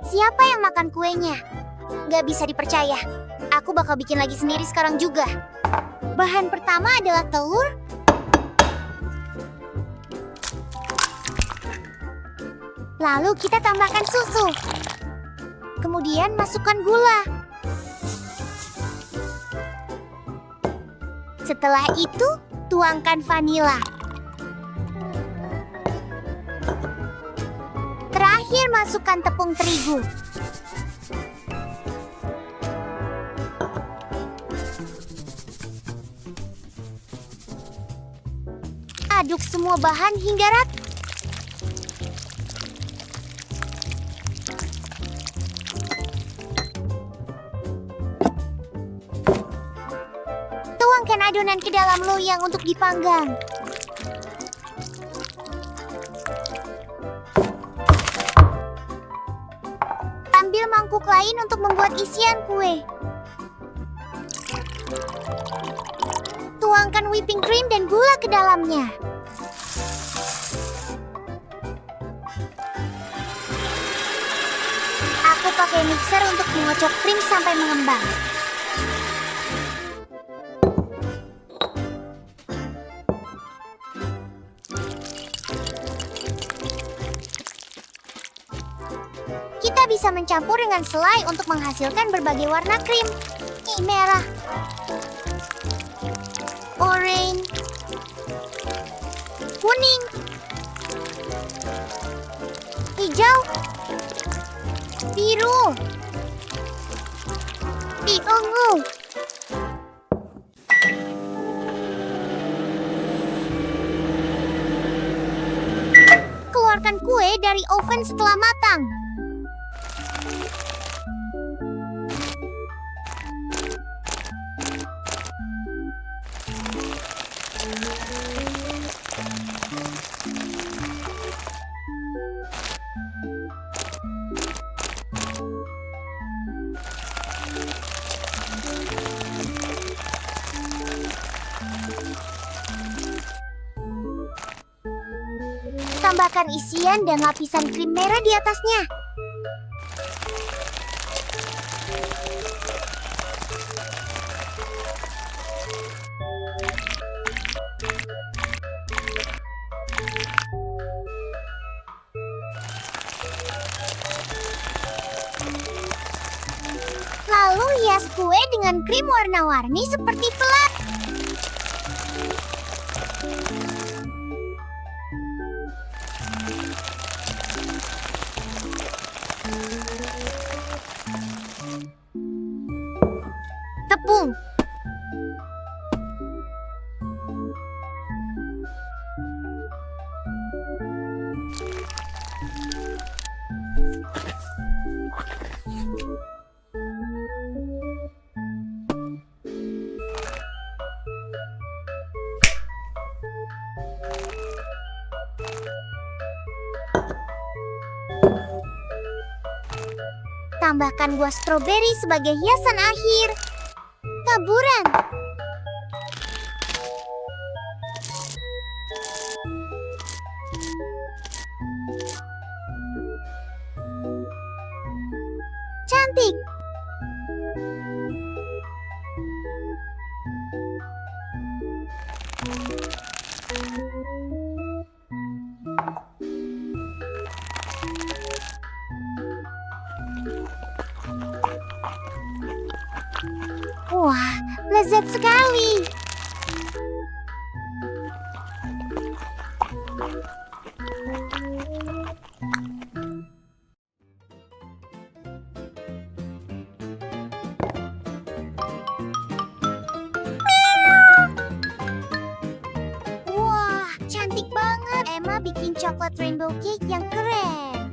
Siapa yang makan kuenya? Gak bisa dipercaya. Aku bakal bikin lagi sendiri sekarang juga. Bahan pertama adalah telur, lalu kita tambahkan susu. Kemudian masukkan gula. Setelah itu, tuangkan vanila. Terakhir, masukkan tepung terigu. Aduk semua bahan hingga rata. Tuangkan adonan ke dalam loyang untuk dipanggang. Ambil mangkuk lain untuk membuat isian kue. Tuangkan whipping cream dan gula ke dalamnya. Aku pakai mixer untuk mengocok krim sampai mengembang. Kita bisa mencampur dengan selai untuk menghasilkan berbagai warna krim. Ini merah, oranye, kuning, hijau, biru, ungu. Keluarkan kue dari oven setelah matang. Tambahkan isian dan lapisan krim merah di atasnya. Lalu hias kue dengan krim warna-warni seperti pelat. Tepung. Tambahkan buah stroberi sebagai hiasan akhir. Taburan. Cantik. Wah, lezat sekali. Wah, cantik banget. Emma bikin coklat rainbow cake yang keren.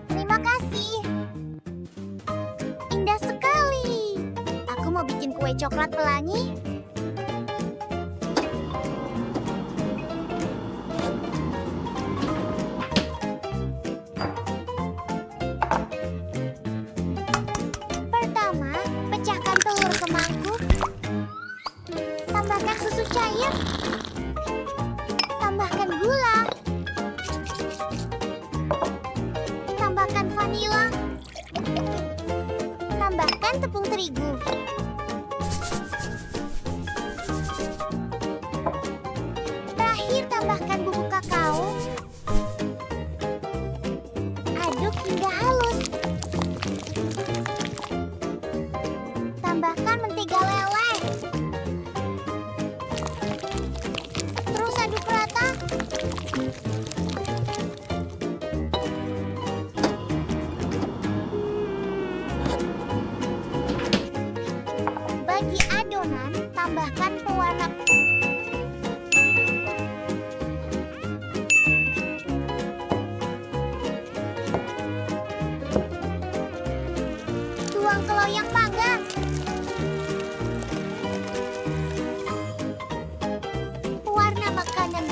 Terima kasih. Indah sekali. Aku mau bikin kue coklat pelangi. Pertama, pecahkan telur Tambahkan gula. Tambahkan vanila. Tambahkan tepung terigu. Terakhir tambahkan bubuk kakao. Aduk hingga halus. Tambahkan mentega leleh. Terus aduk rata. Bagi adonan, tambahkan pewarna. Tuang ke loyang panggang. Pewarna makanan.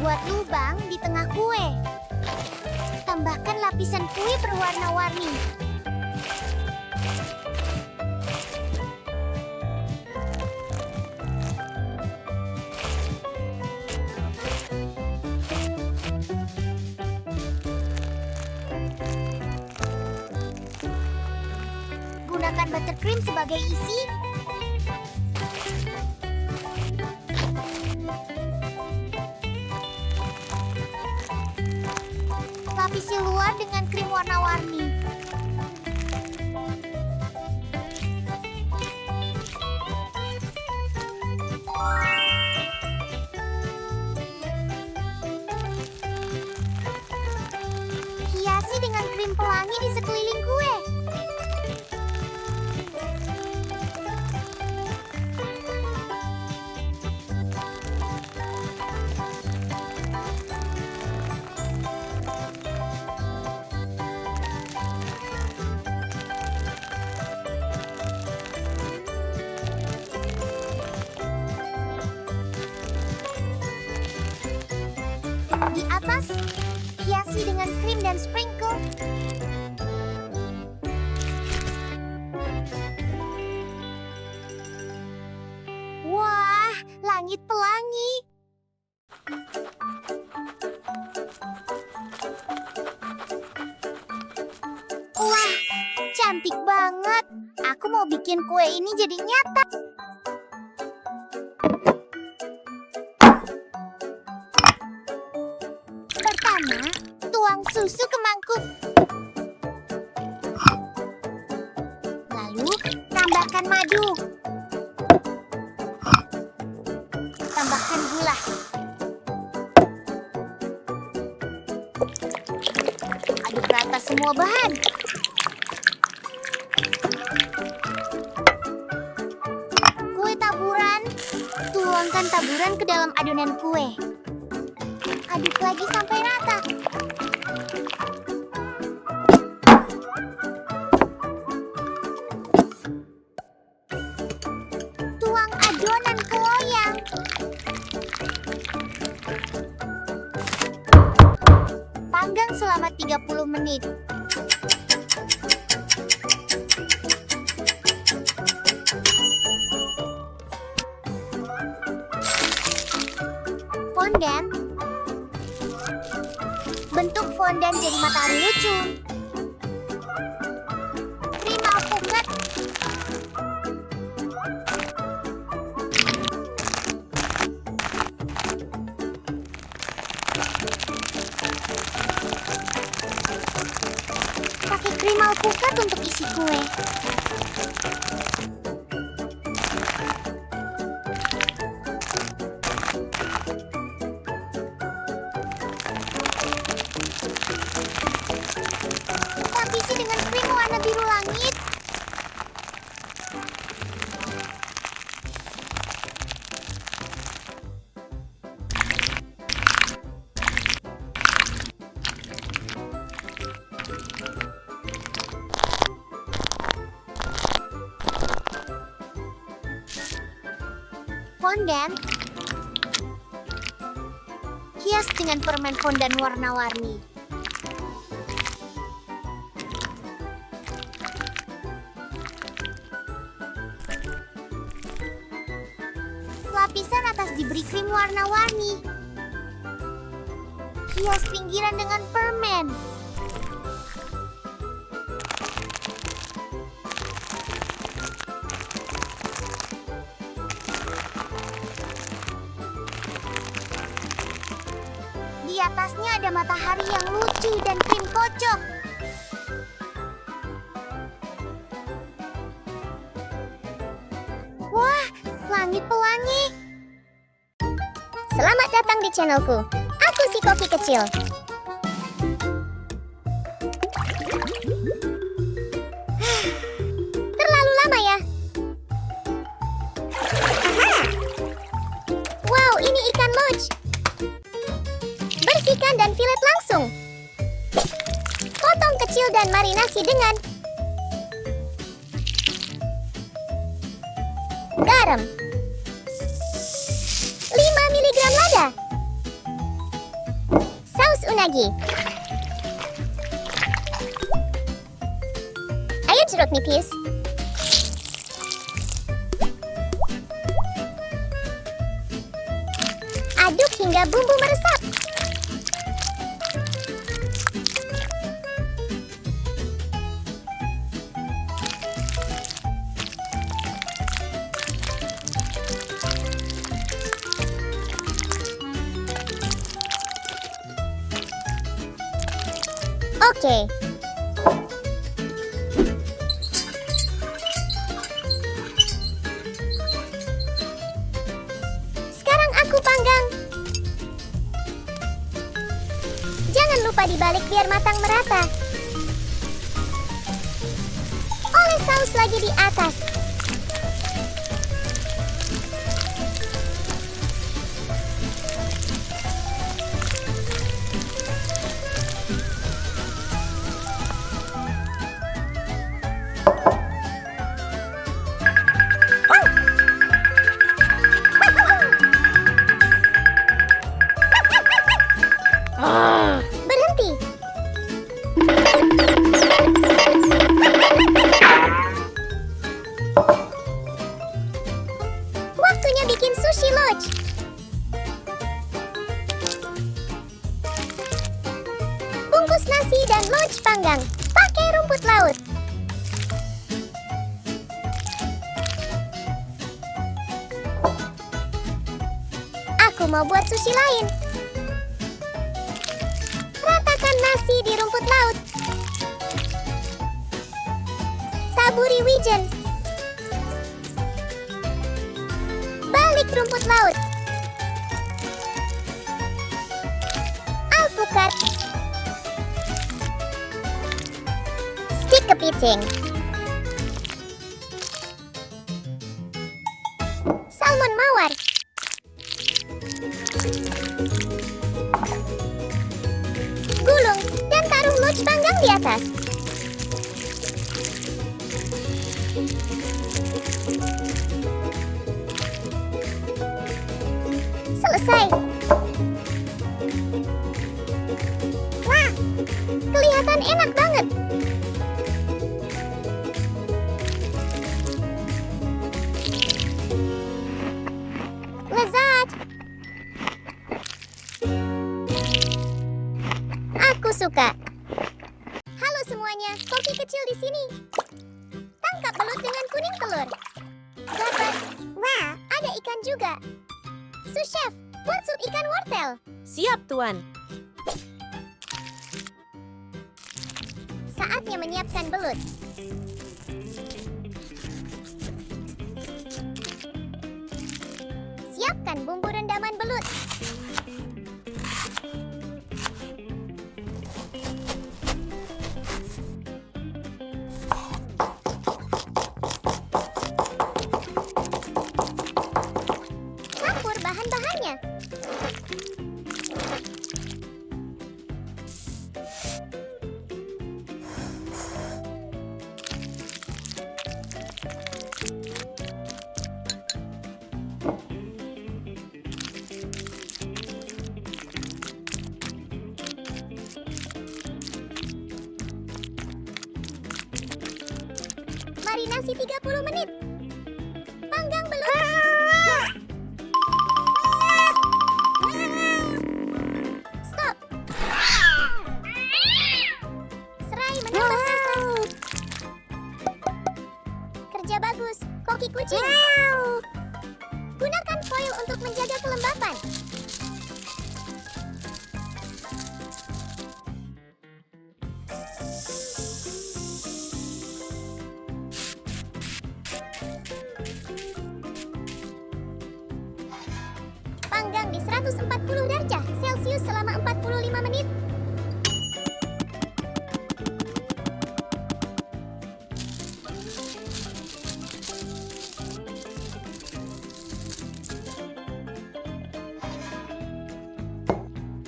Buat lubang di tengah kue. Tambahkan lapisan kue berwarna-warni. Gunakan buttercream sebagai isi. Lapisi luar dengan krim warna-warni. Hiasi dengan krim pelangi di sekeliling kue. Di atas, hiasi dengan krim dan sprinkle. Wah, langit pelangi. Wah, cantik banget. Aku mau bikin kue ini jadi nyata. Pertama, tuang susu ke mangkuk. Lalu, tambahkan madu. Tambahkan gula. Aduk rata semua bahan. Kue taburan. Tuangkan taburan ke dalam adonan kue. Aduk lagi sampai rata. Tuang adonan ke loyang. Panggang selama 30 menit. Fondant. Bentuk fondant jadi matahari lucu. Krim alpukat. Pakai krim alpukat untuk isi kue. fondant. Hias dengan permen fondant warna-warni. Lapisan atas diberi krim warna-warni. Hias pinggiran dengan permen. Di atasnya ada matahari yang lucu dan krim kocok. Wah, langit pelangi. Selamat datang di channelku. Aku si Koki kecil. Terlalu lama ya. Wow, ini ikan loach. Bersihkan dan filet langsung. Potong kecil dan marinasi dengan garam, 5 mg lada, saus unagi, ayo jeruk nipis, aduk hingga bumbu meresap. Oke. Sekarang aku panggang. Jangan lupa dibalik biar matang merata. Oles saus lagi di atas. Berhenti. Waktunya bikin sushi loach. Bungkus nasi dan loach panggang. Pakai rumput laut. Aku mau buat sushi lain. Ratakan nasi di rumput laut. Taburi wijen. Balik rumput laut. Alpukat. Stik kepiting. Salmon mawar. Gulung dan taruh loach panggang di atas. Selesai. Wah, kelihatan enak banget. Lezat. Aku suka. Halo semuanya, Koki kecil di sini. Tangkap belut dengan kuning telur. Dapat. Wah, ada ikan juga. Chef, buat sup ikan wortel. Siap, Tuan. Saatnya menyiapkan belut. Siapkan bumbu rendaman belut. Campur bahan-bahannya. 140 derajat Celcius selama 45 menit.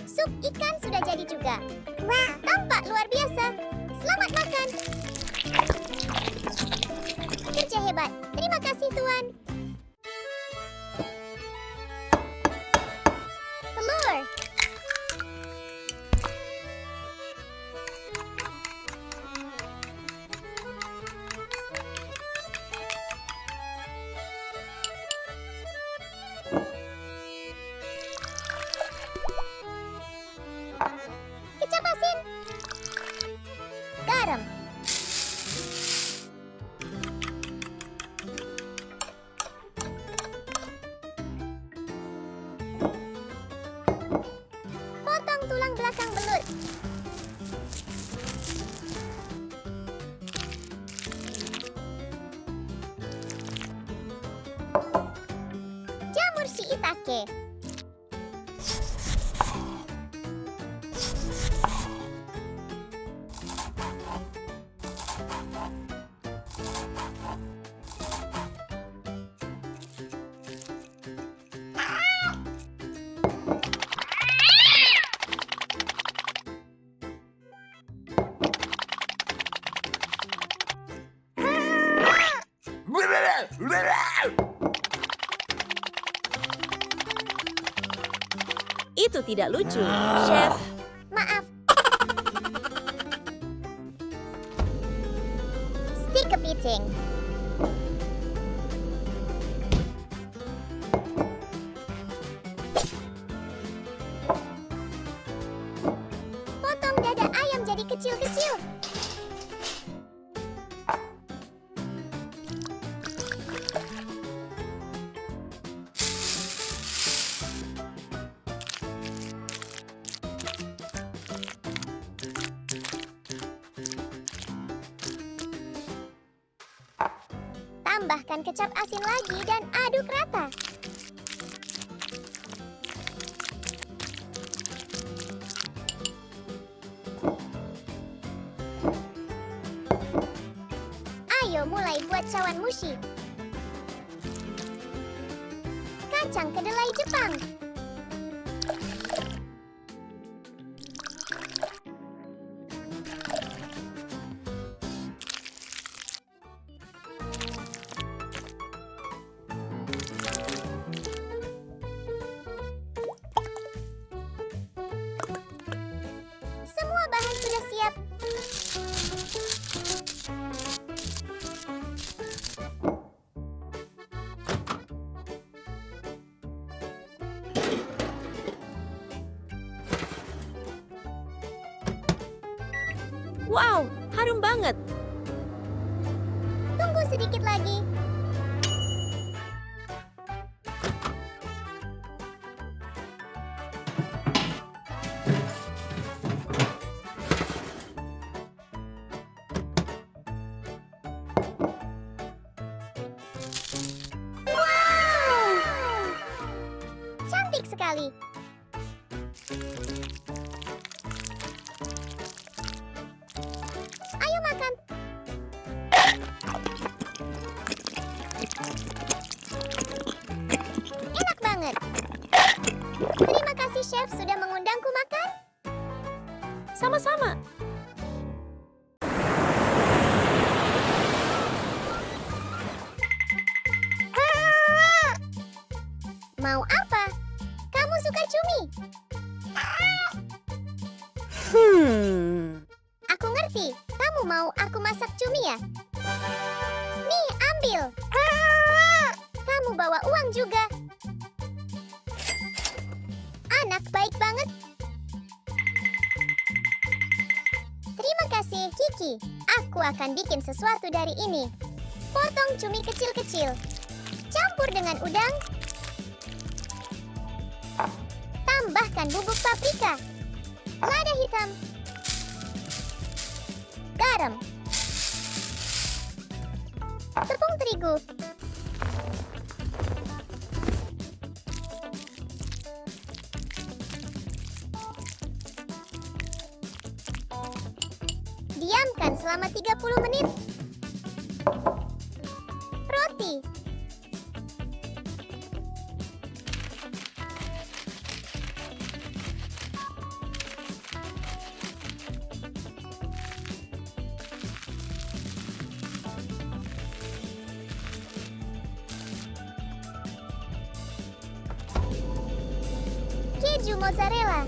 Sup ikan sudah jadi juga. Wah, tampak luar biasa. Selamat makan. Kerja hebat. Terima kasih, Tuan. Telur. Kecap asin. Garam. Potong tulang belakang belut. Jamur shiitake. Itu tidak lucu, Chef. Maaf. Stik kepiting. Potong dada ayam jadi kecil-kecil. Tambahkan kecap asin lagi dan aduk rata. Ayo mulai buat cawan mushi. Kacang kedelai Jepang. Semua bahan sudah siap. Wow, harum banget. Tunggu sedikit lagi. Cantik sekali. Ayo makan. Enak banget. Terima kasih chef sudah mengundangku makan. Sama-sama. Mau apa? Kamu suka cumi? Aku ngerti. Kamu mau aku masak cumi ya? Nih, ambil. Kamu bawa uang juga. Anak baik banget. Terima kasih, Kiki. Aku akan bikin sesuatu dari ini. Potong cumi kecil-kecil. Campur dengan udang. Tambahkan bubuk paprika. Lada hitam. Garam. Tepung terigu. selama 30 menit. Roti. Keju mozzarella.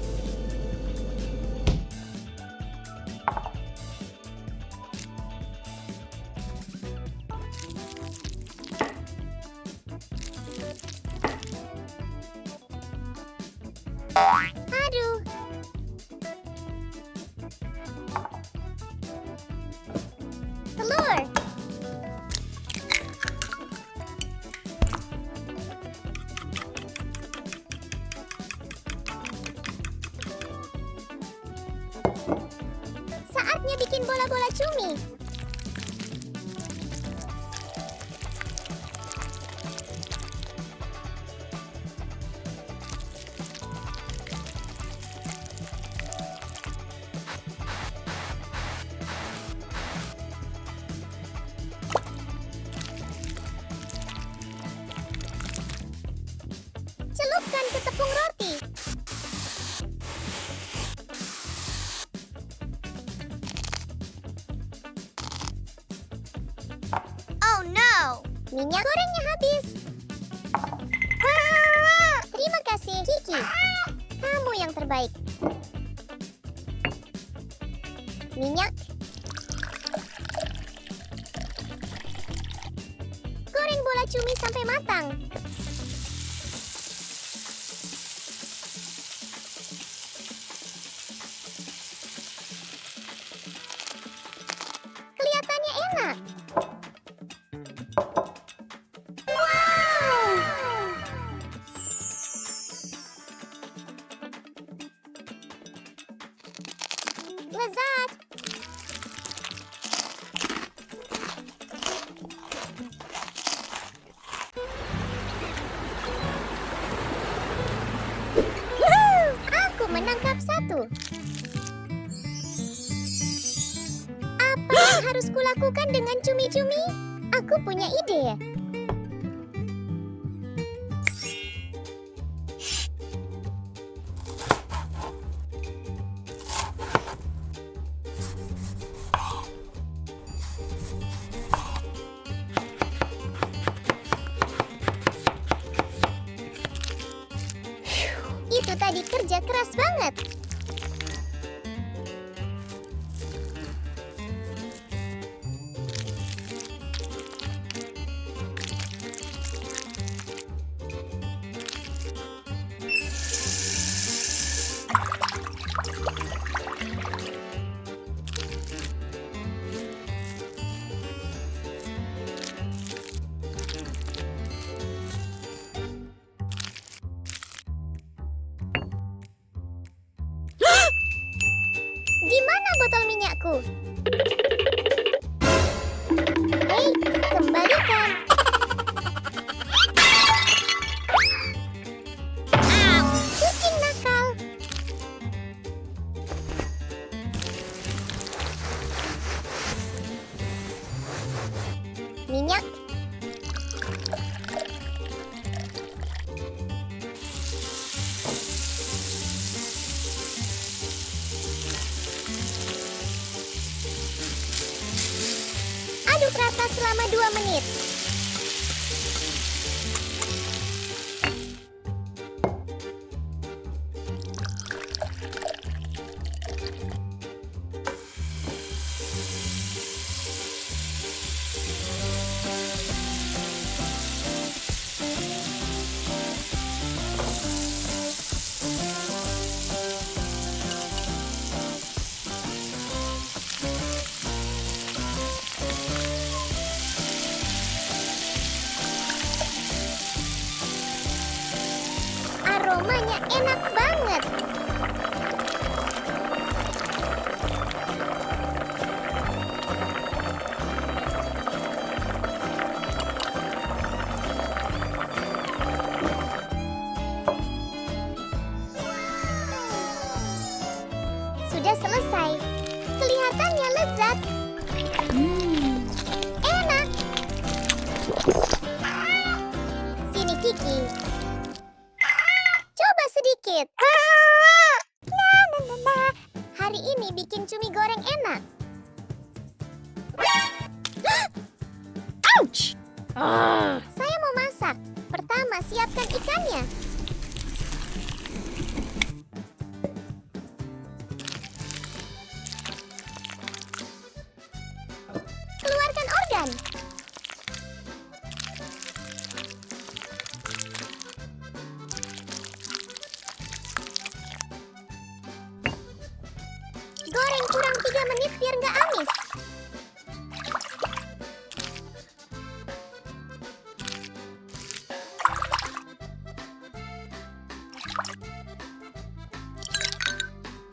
Aduh. Telur. Saatnya bikin bola-bola cumi. Celupkan ke tepung roti. Oh no! Minyak gorengnya habis. Terima kasih, Kiki. Kamu yang terbaik. Minyak. Goreng bola cumi sampai matang. Kelihatannya enak. Lezat. Wuhu! Aku menangkap satu. Apa yang harus kulakukan dengan cumi-cumi? Aku punya ide. Itu tadi kerja keras banget. Di mana botol minyakku? Hei, kembalikan. Kucing nakal. Minyak. Aduk rata selama 2 menit. Aromanya enak banget. Sudah selesai. Kelihatannya lezat. Kiki. Coba sedikit. Hari ini bikin cumi goreng enak. Ouch! Ah. Saya mau masak. Pertama, siapkan ikannya. Keluarkan organ. Goreng kurang 3 menit biar nggak amis.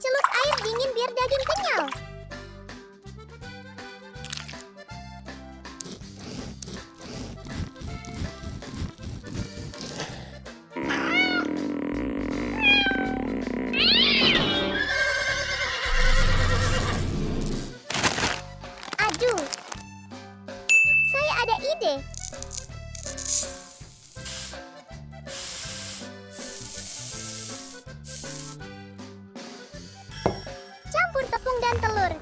Celup air dingin biar daging kenyal. Aduh, saya ada ide. Campur tepung dan telur.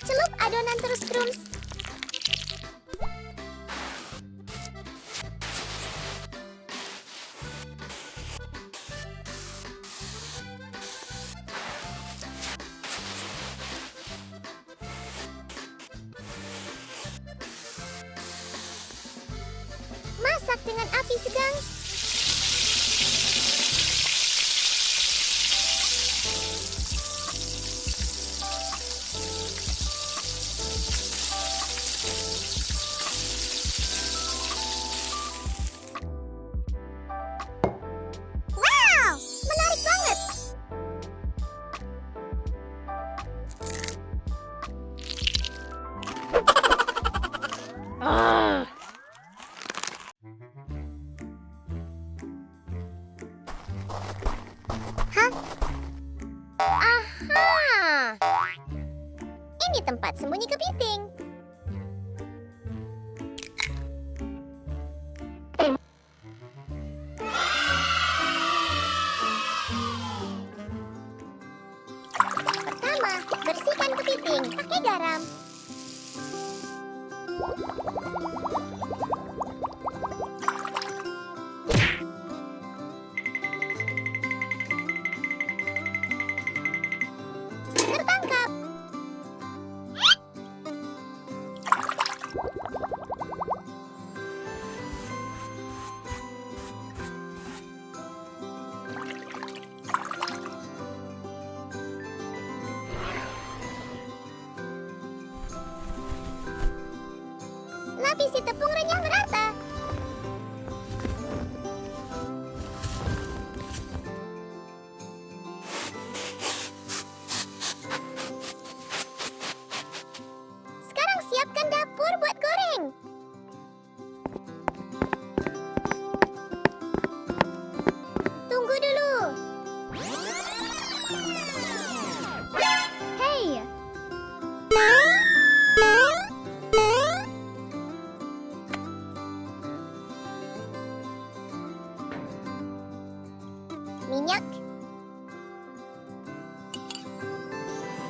Celup adonan terus crumbs. Masak dengan api sedang. Wow, menarik banget. Ah. Aha! Ini tempat sembunyi kepiting. Pertama, bersihkan kepiting pakai garam. Tertangkap. Lapisi tepung renyah merata. Sekarang siapkan dapur buat goreng. Tunggu dulu. Hey. Minyak.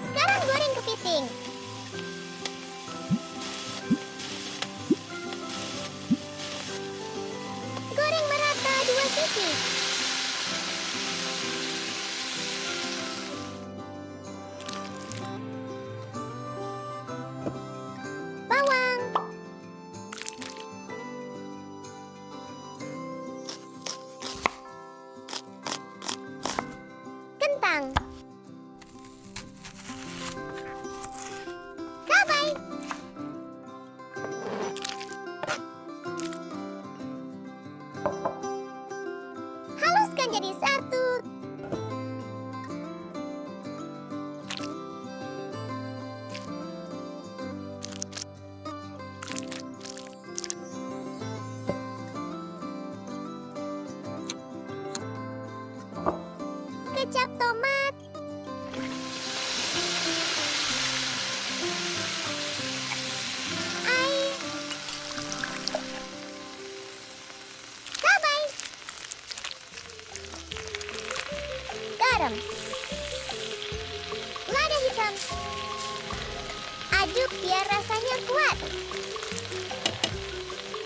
Sekarang goreng kepiting. Goreng merata 2 sisi. Bawang. Kentang. Aduk biar rasanya kuat.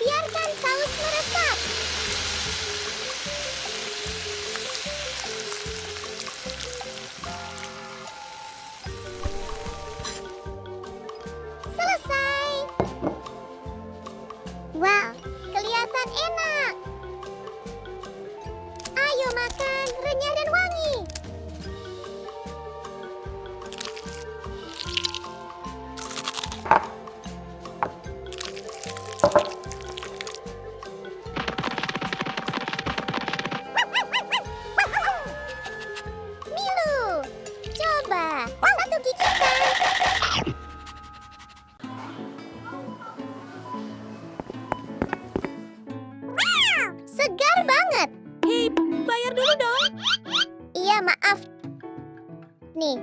Biarkan saus meresap. Selesai. Wow, kelihatan enak. Ayo makan, renyah dan wangi. Milu, coba satu gigitan. Segar banget. Hei, bayar dulu dong. Iya, maaf. Nih,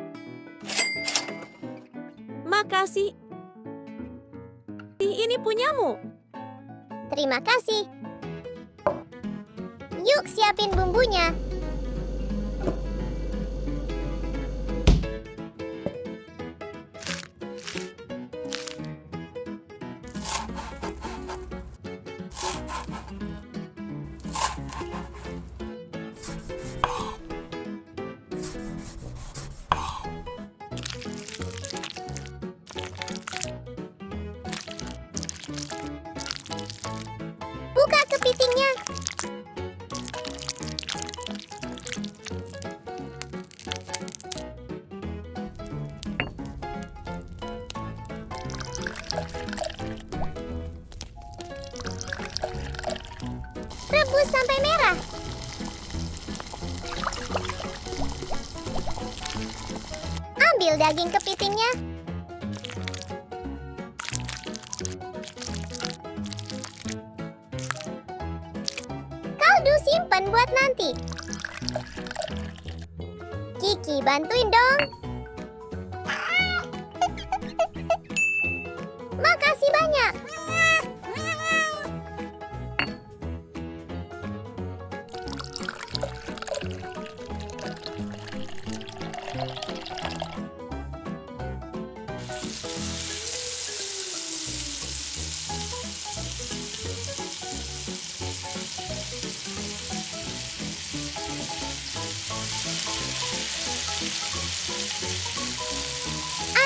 Makasih. Ini punyamu. terima kasih. Yuk siapin bumbunya. Buka kepitingnya. Rebus sampai merah. Ambil daging kepitingnya. Kaldu simpan buat nanti. Kiki, bantuin dong. Makasih banyak.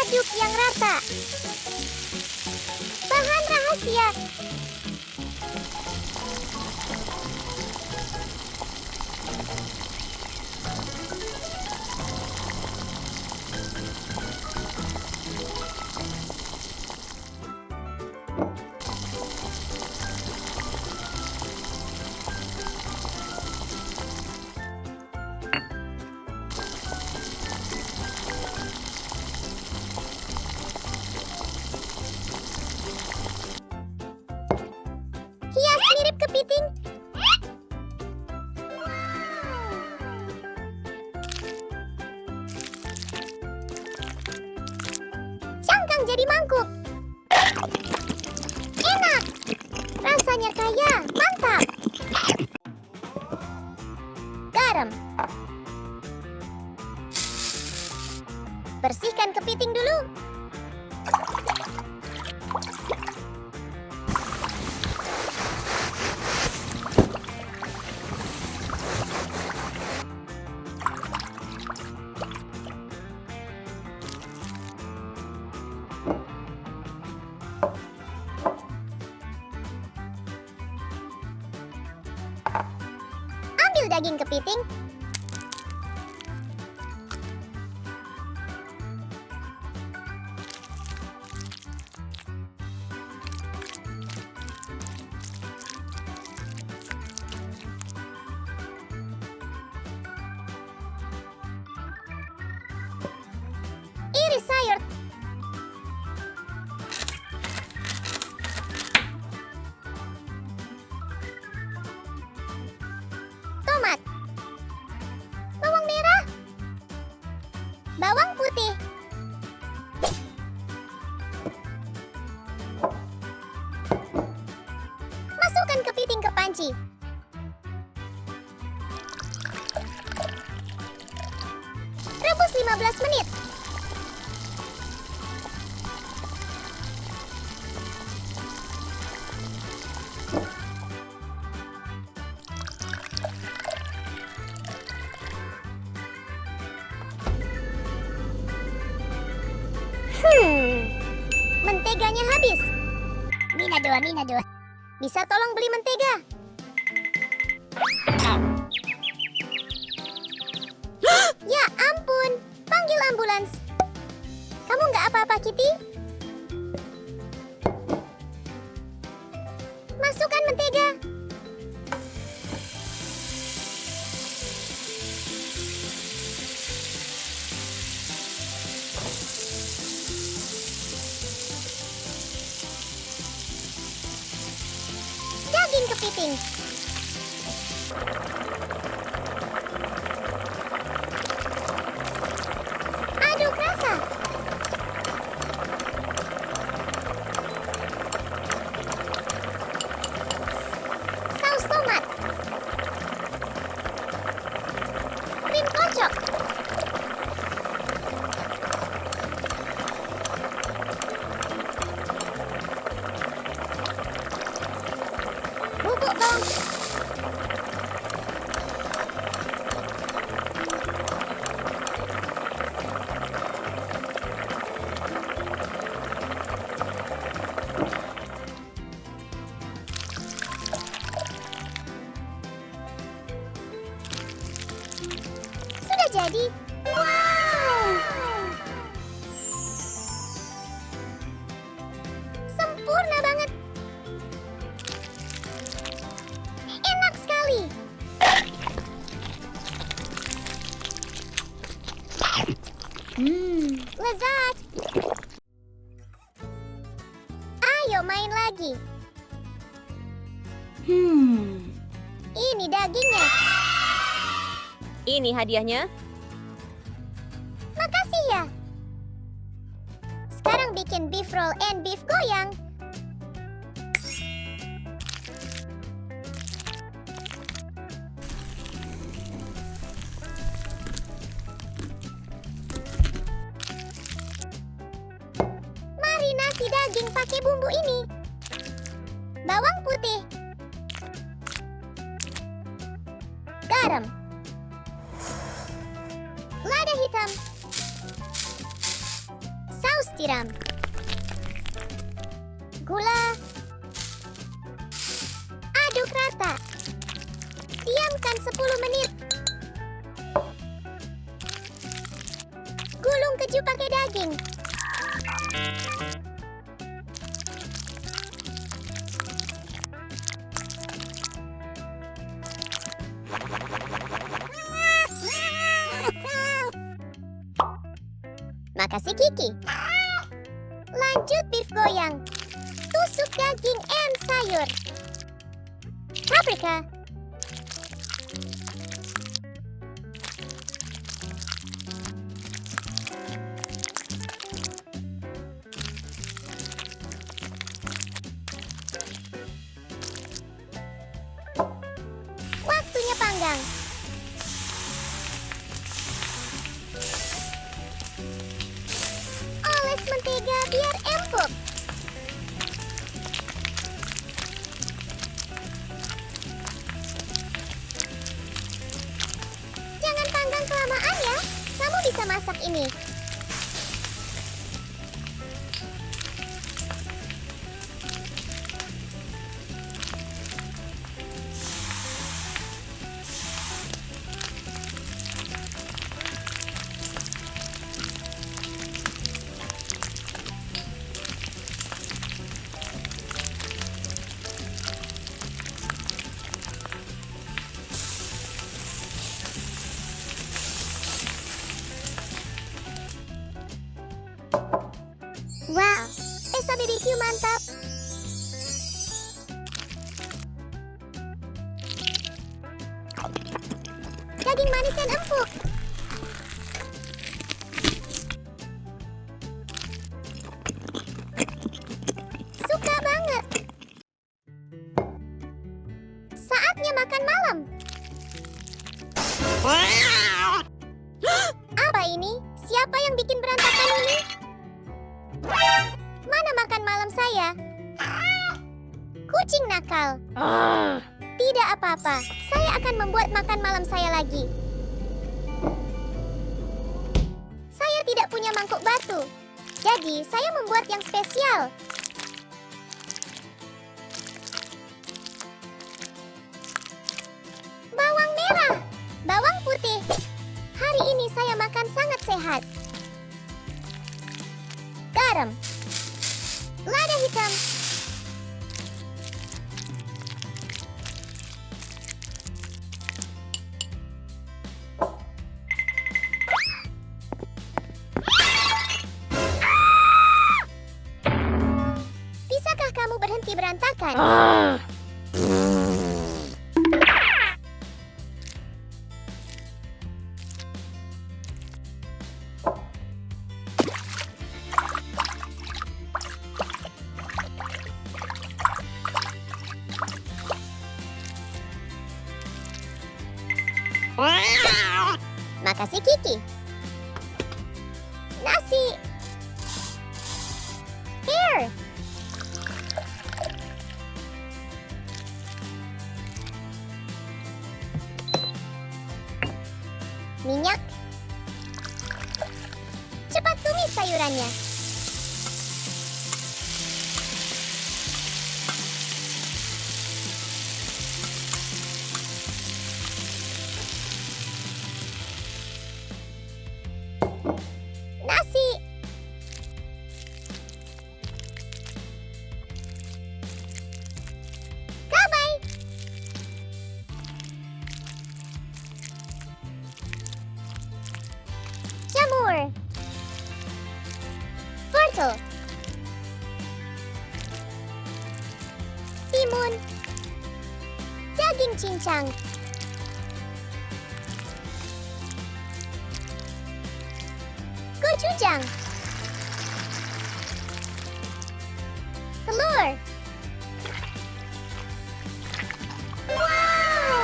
Aduk yang rata. Bahan rahasia. Hias mirip kepiting. Cangkang jadi mangkuk. Enak. Rasanya kaya, mantap. Garam. Bersihkan kepiting dulu. Ambil daging kepiting. Iris sayur. Tomat. Bawang merah. Bawang putih. Masukkan kepiting ke panci. Rebus 15 menit. Menteganya habis. Mina dua. Bisa tolong beli mentega? Ya ampun, panggil ambulans. Kamu nggak apa-apa, Kitty? Masukkan mentega. Daging kepiting. Aduk rata. Saus tomat. Krim kocok. Bubuk bawang. Sudah jadi. Wow! Sempurna banget. Enak sekali. Lezat. Ayo main lagi. Ini dagingnya. Ini hadiahnya. Makasih ya. Sekarang bikin beef roll and beef goyang. Marinasi daging pakai bumbu ini. Bawang putih. Garam. Lada hitam. Saus tiram. Gula. Aduk rata. Diamkan 10 menit. Gulung keju pakai daging. Makasih Kiki. Lanjut beef goyang. Tusuk daging and sayur. Paprika. Waktunya panggang. Oles mentega biar empuk. Jangan panggang kelamaan ya. Kamu bisa masak ini. Wow, pesta BBQ mantap. Daging manis dan empuk. Suka banget. Saatnya makan malam. Apa ini? Siapa yang bikin berantakan ini? Mana makan malam saya? Kucing nakal. Tidak apa-apa, saya akan membuat makan malam saya lagi. Saya tidak punya mangkuk batu. Jadi, saya membuat yang spesial. Bawang merah, bawang putih. Hari ini saya makan sangat sehat. Garam, lada hitam, bisakah kamu berhenti berantakan? Makasih Kiki. Nasi. Here. Minyak. Cepat tumis sayurannya. Nasi. Cabai. Jamur. Wortel. Timun. Daging cincang. Gochujang. Telur. Wow!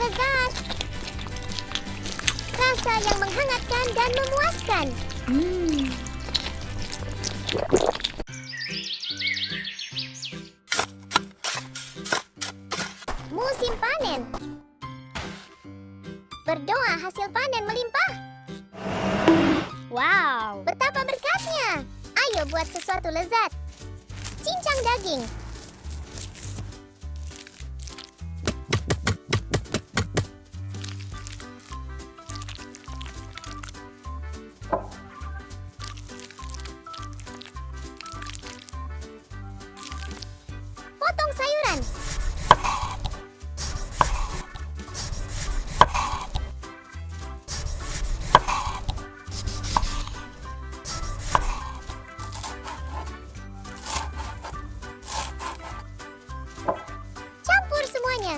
Lezat. Rasa yang menghangatkan dan memuaskan. Musim panen. Berdoa hasil panen melimpah. Wow. Betapa berkatnya. Ayo buat sesuatu lezat. Cincang daging. Potong sayuran. Campur semuanya.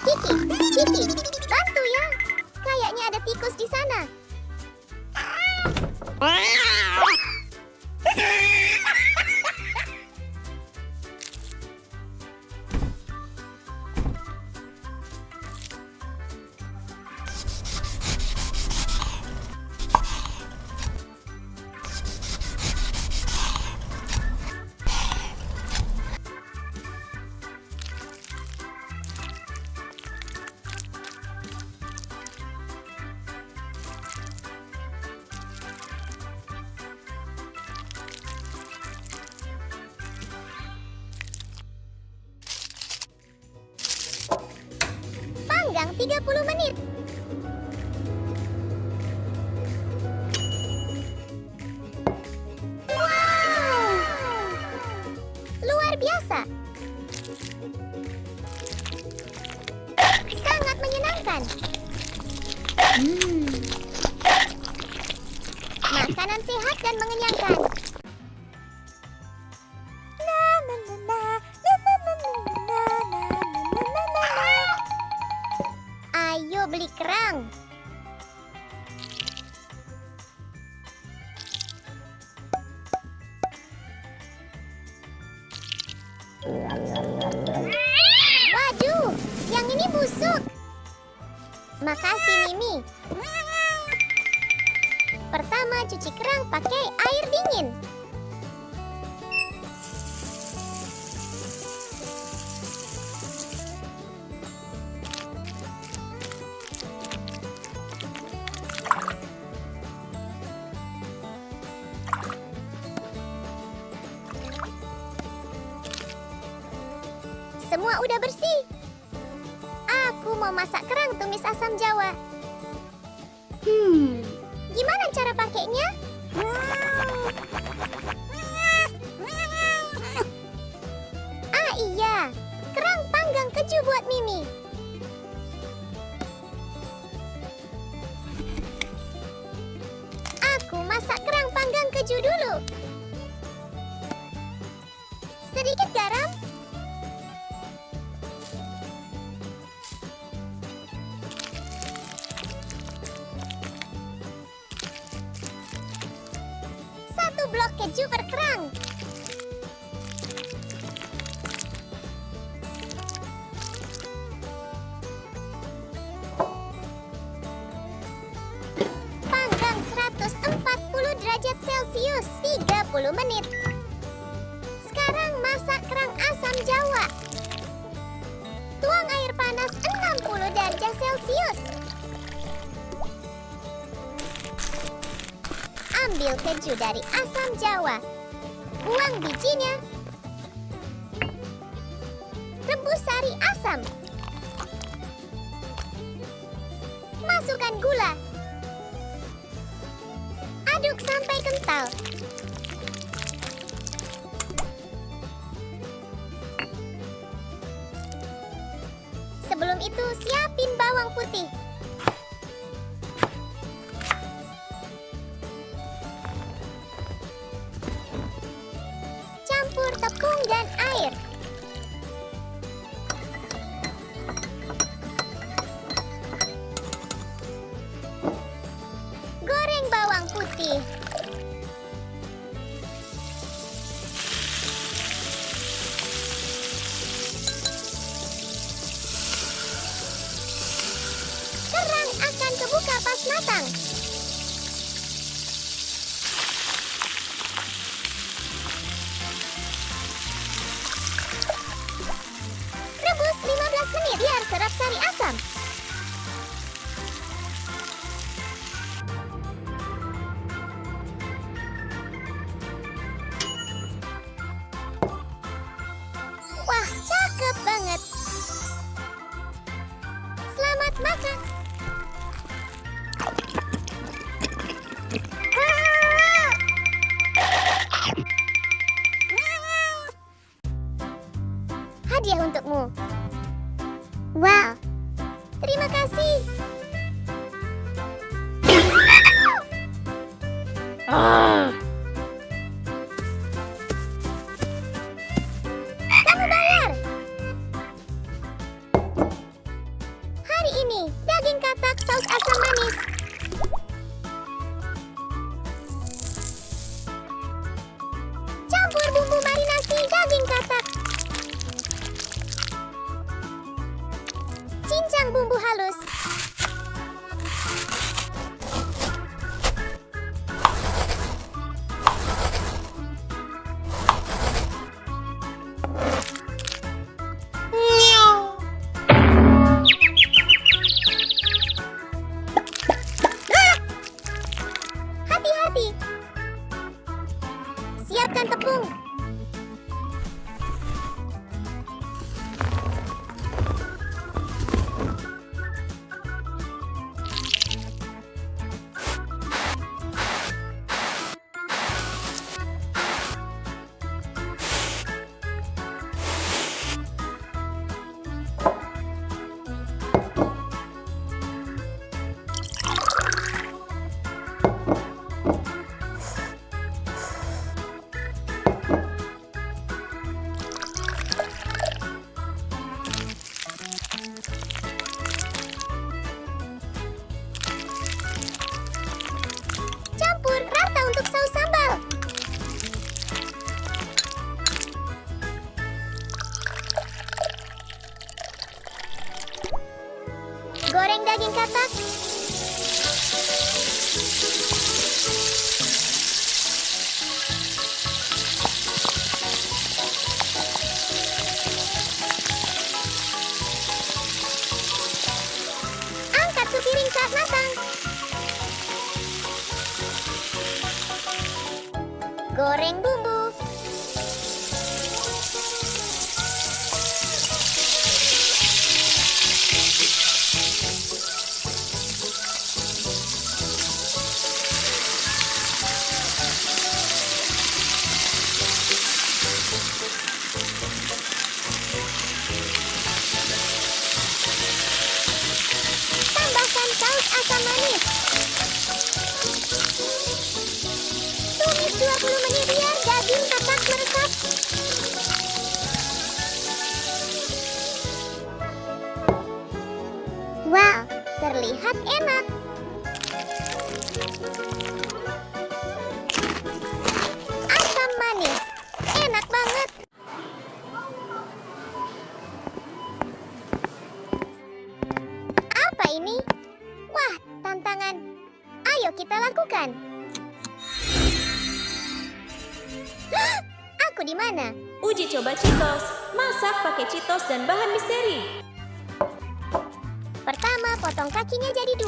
Kiki, bantu ya. Kayaknya ada tikus di sana. Panggang 30 menit. Wow! Luar biasa. Sangat menyenangkan. Makanan sehat dan mengenyangkan. Ayo beli kerang. Waduh, yang ini Makasih, Mimi. Pertama, cuci kerang pakai air dingin. Semua udah bersih. Aku mau masak kerang tumis asam Jawa. Gimana cara pakainya? Ah iya, kerang panggang keju buat Mimi. Aku masak kerang panggang keju dulu. Sedikit garam. Satu blok keju per kerang. Panggang 140 derajat Celcius 30 menit. Sekarang masak kerang asam Jawa. Tuang air panas 60 derajat Celcius. Ambil keju dari asam Jawa. Buang bijinya. Rebus sari asam. Masukkan gula. Aduk sampai kental. Sebelum itu, siapin bawang putih. Campur tepung dan air. Goreng bawang putih. Kerang akan kebuka pas matang. Rebus 15 menit biar serap sari asam. Wah, cakep banget. Selamat makan. Hadiah untukmu. Wow. Terima kasih. Kamu bayar. Hari ini, daging katak saus asam manis. Campur bumbu marinasi daging katak. Cincang bumbu halus. Hati-hati. Siapkan tepung. Goreng daging katak. Angkat ke piring saat matang. Goreng bumbu. Tambahkan saus asam manis. Tumis 20 menit biar daging katak meresap. Wow, terlihat enak. Asam manis, enak banget. Apa ini? Wah, tantangan. Ayo kita lakukan. Hah! Aku di mana? Uji coba Cheetos. Masak pakai Cheetos dan bahan misteri. Pertama, potong kakinya jadi 2.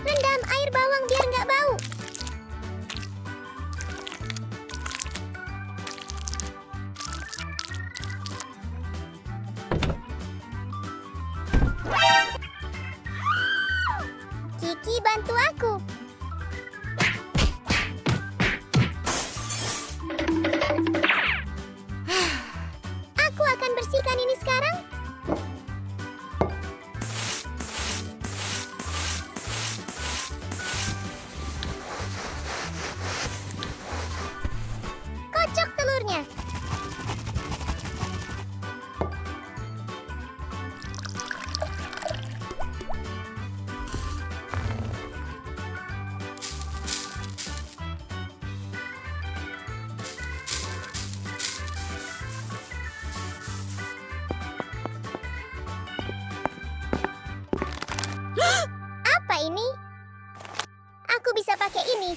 Rendam air bawang biar nggak bau. Kiki, bantu aku. Aku akan bersihkan ini sekarang. Kocok telurnya. Apa ini? Aku bisa pakai ini.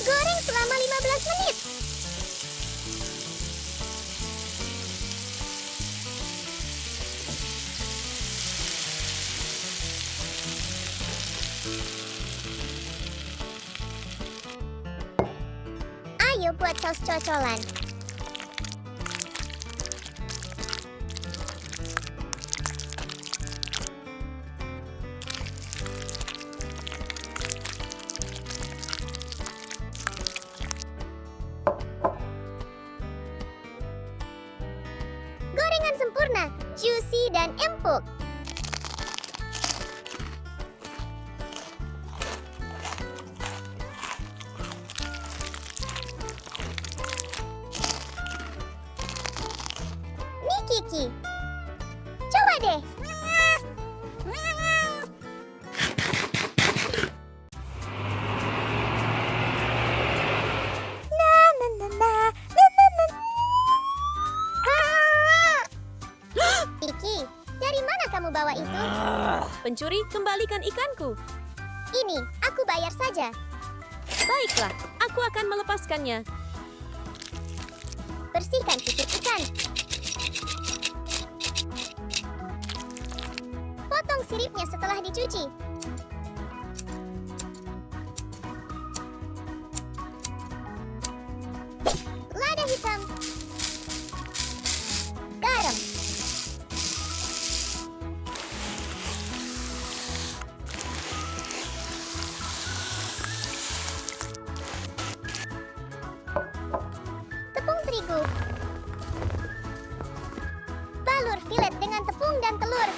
Goreng selama 15 menit. Ayo buat saus cocolan. Gorengan sempurna, juicy dan empuk. Nih Kiki, coba deh. Kiki, dari mana kamu bawa itu? Pencuri, kembalikan ikanku. Ini, aku bayar saja. Baiklah, aku akan melepaskannya. Bersihkan sisir ikan. Potong siripnya setelah dicuci. Lada hitam. Garam. ikan telur.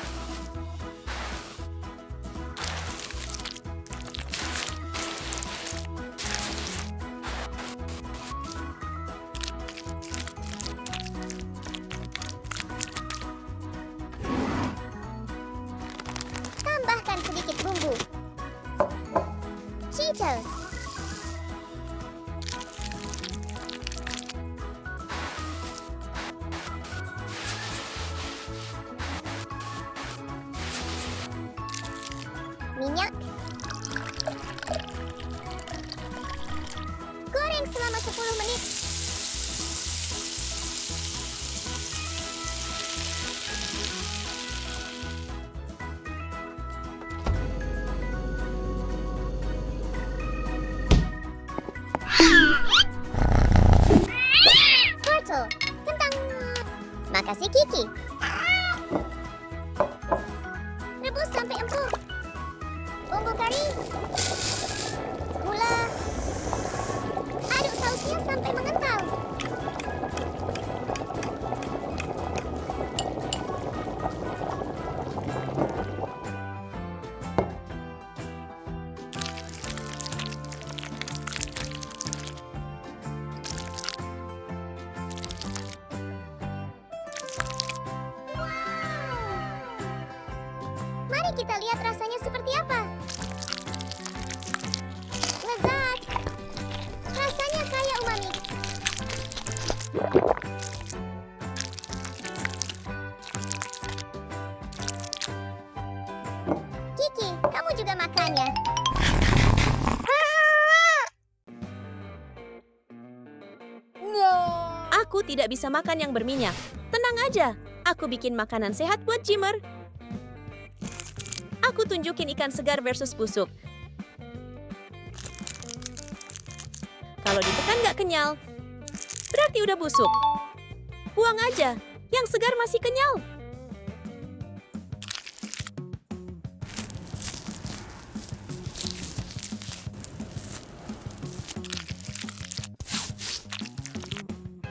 Tambahkan sedikit bumbu. Cheetos. Minyak. Goreng selama 10 menit. Wortel, kentang. Makasih Kiki. Rebus sampai empuk. Bumbu kari. Gula. Aduk sausnya sampai mengental. Mari kita lihat rasanya seperti apa. Lezat. Rasanya kaya umami. Kiki, kamu juga makannya. Aku tidak bisa makan yang berminyak. Tenang aja, aku bikin makanan sehat buat Jimmer. Aku tunjukin ikan segar versus busuk. Kalau ditekan nggak kenyal, berarti udah busuk. Buang aja, yang segar masih kenyal.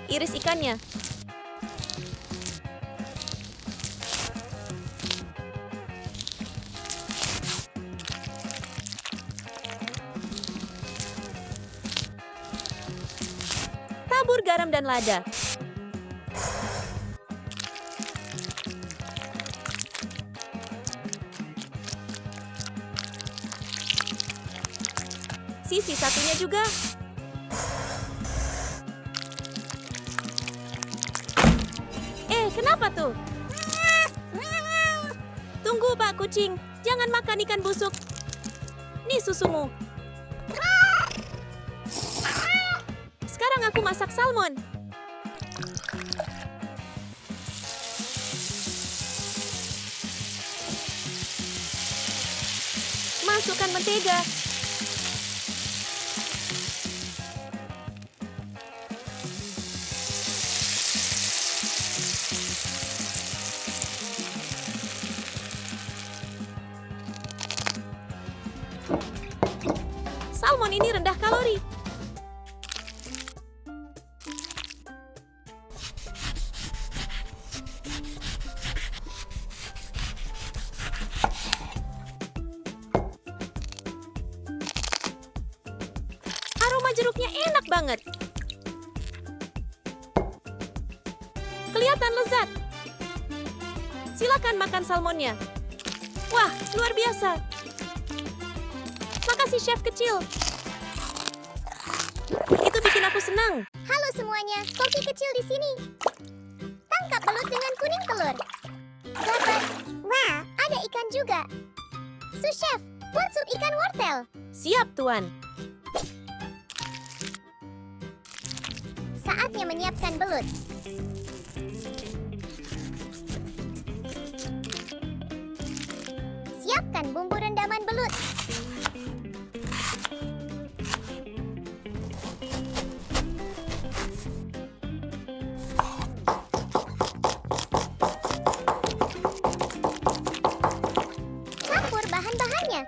Iris ikannya. Tabur garam dan lada. Sisi satunya juga. Kenapa tuh? Tunggu Pak Kucing, jangan makan ikan busuk. Nih susumu. Sekarang aku masak salmon. Masukkan mentega. Salmon ini rendah kalori. Aroma jeruknya enak banget. Kelihatan lezat. Silakan makan salmonnya. Wah, luar biasa. Makasih chef kecil. Itu bikin aku senang. Halo semuanya, Koki kecil di sini. Tangkap belut dengan kuning telur. Dapat. Wah, ada ikan juga. Sous chef, buat sup ikan wortel. Siap, Tuan. Saatnya menyiapkan belut. Siapkan bumbu rendaman belut. Campur bahan-bahannya.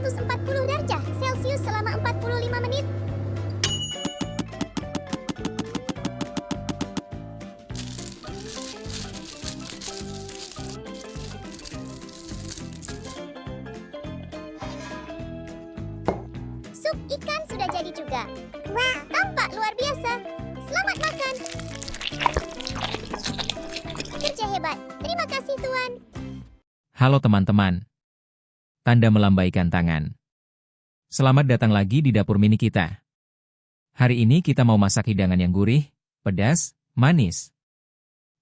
140 derajat Celcius selama 45 menit. Sup ikan sudah jadi juga. Wah, tampak luar biasa. Selamat makan. Kerja hebat. Terima kasih, Tuan. Halo teman-teman. Tanda melambaikan tangan. Selamat datang lagi di dapur mini kita. Hari ini kita mau masak hidangan yang gurih, pedas, manis.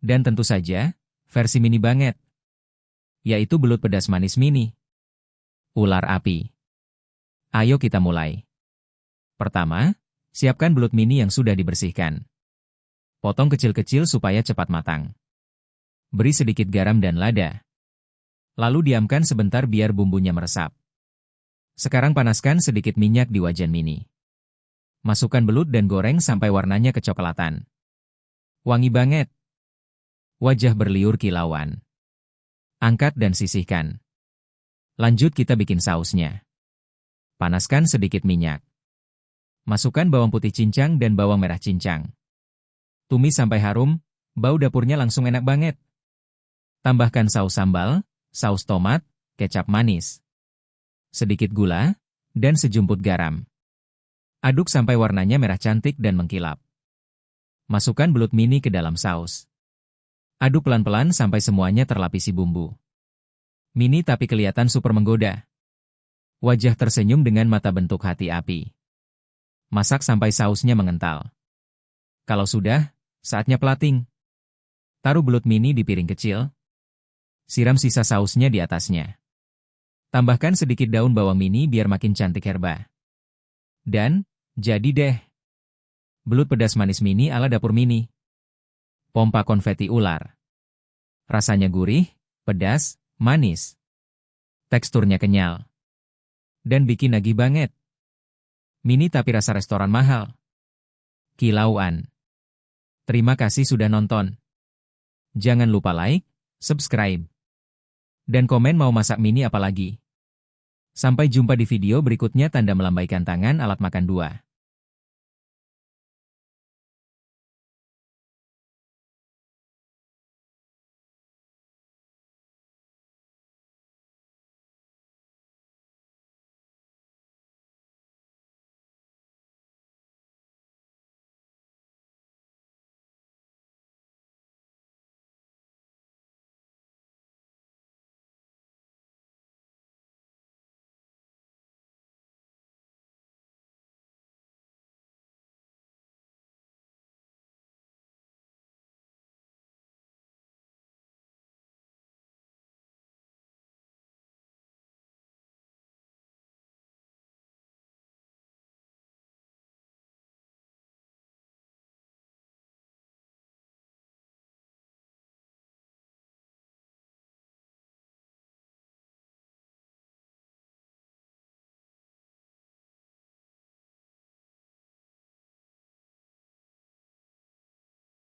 Dan tentu saja, versi mini banget. Yaitu belut pedas manis mini. Ular api. Ayo kita mulai. Pertama, siapkan belut mini yang sudah dibersihkan. Potong kecil-kecil supaya cepat matang. Beri sedikit garam dan lada. Lalu diamkan sebentar biar bumbunya meresap. Sekarang panaskan sedikit minyak di wajan mini. Masukkan belut dan goreng sampai warnanya kecoklatan. Wangi banget. Wajah berliur kilauan. Angkat dan sisihkan. Lanjut kita bikin sausnya. Panaskan sedikit minyak. Masukkan bawang putih cincang dan bawang merah cincang. Tumis sampai harum, bau dapurnya langsung enak banget. Tambahkan saus sambal, saus tomat, kecap manis, sedikit gula, dan sejumput garam. Aduk sampai warnanya merah cantik dan mengkilap. Masukkan belut mini ke dalam saus. Aduk pelan-pelan sampai semuanya terlapisi bumbu. Mini tapi kelihatan super menggoda. Wajah tersenyum dengan mata bentuk hati api. Masak sampai sausnya mengental. Kalau sudah, saatnya plating. Taruh belut mini di piring kecil. Siram sisa sausnya di atasnya. Tambahkan sedikit daun bawang mini biar makin cantik herba. Dan, jadi deh. Belut pedas manis mini ala dapur mini. Pompa konfeti ular. Rasanya gurih, pedas, manis. Teksturnya kenyal. Dan bikin nagih banget. Mini tapi rasa restoran mahal. Kilauan. Terima kasih sudah nonton. Jangan lupa like, subscribe, dan komen mau masak mini apa lagi. Sampai jumpa di video berikutnya. Tanda melambaikan tangan alat makan 2.